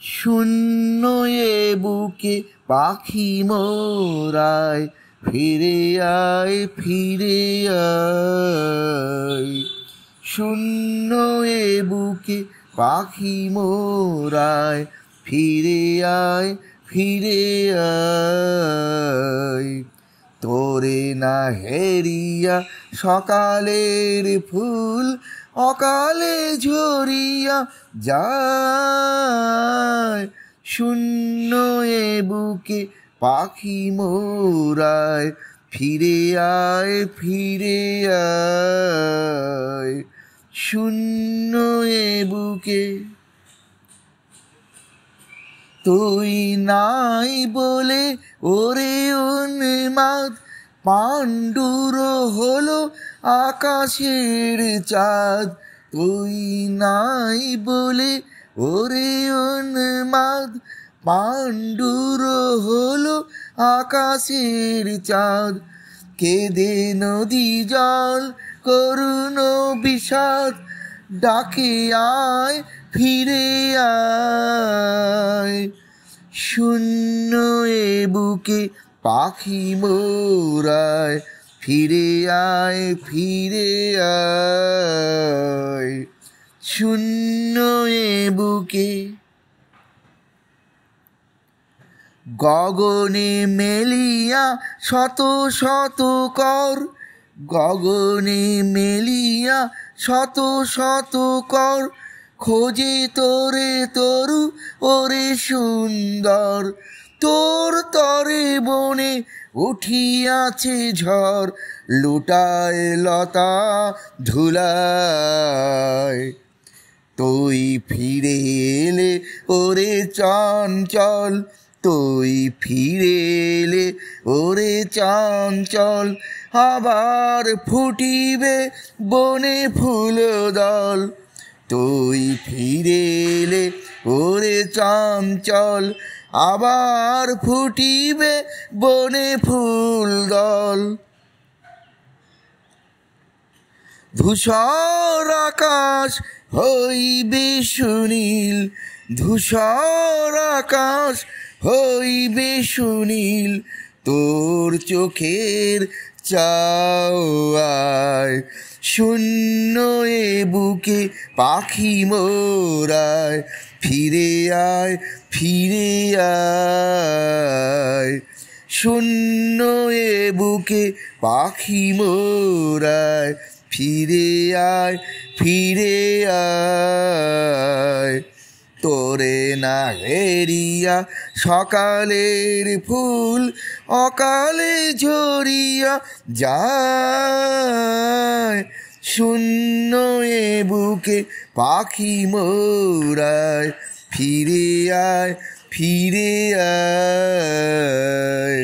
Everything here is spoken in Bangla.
শূন্য এ বুকে পাখি মোরায় ফিরে আয় ফিরে আয়। শূন্য এ বুকে পাখি মোরায় ফিরে আয় ফিরে আয়। তোরে না হেরিয়া সকালের ফুল অকালে ঝরিয়া যায়। শূন্য এ বুকে পাখি মোরায় ফিরে আয় ফিরে আয়। শূন্য এ বুকে তুই নাই বলে ওরে উন্মাদ পাণ্ডুর হলো আকাশের চাঁদ। তুই নাই বলে ওরে উন্মাদ পাণ্ডুর হলো আকাশের চাঁদ। কেঁদে নদী জল করুণ বিষাদ ডাকে আয় ফিরে আয়। শূন্য এ বুকে পাখি মোরায় ফিরে আয় ফিরে আয়। শূন্য এ বুকে গগনে মেলিয়া শত শত কর গগনে মেলিয়া শত শত কর খোঁজে তোরে তরু ওরে সুন্দর। তোর তরে বনে উঠিয়াছে ঝড় লুটায় লতা ধুলায়। তুই ফিরে এলে ওরে চঞ্চল তুই ফিরে এলে ওরে চঞ্চল আবার ফুটিবে বনে ফুল দল। তুই ফিরে এলে ওরে চঞ্চল আবার ফুটিবে বনে ফুল দল। ধূসর আকাশ হইবে সুনীল ধূসর আকাশ হইবে সুনীল তোর চোখের চাওয়ায়। শূন্য এ বুকে পাখি মোরায় ফিরে আয় ফিরে আয়। শূন্য এ বুকে পাখি মোরায় ফিরে আয় ফিরে আয়। তোরে না হেরিয়া সকালের ফুল অকালে ঝরিয়া যায়। শূন্য এ বুকে পাখি মোরায় ফিরে আয় ফিরে আয়।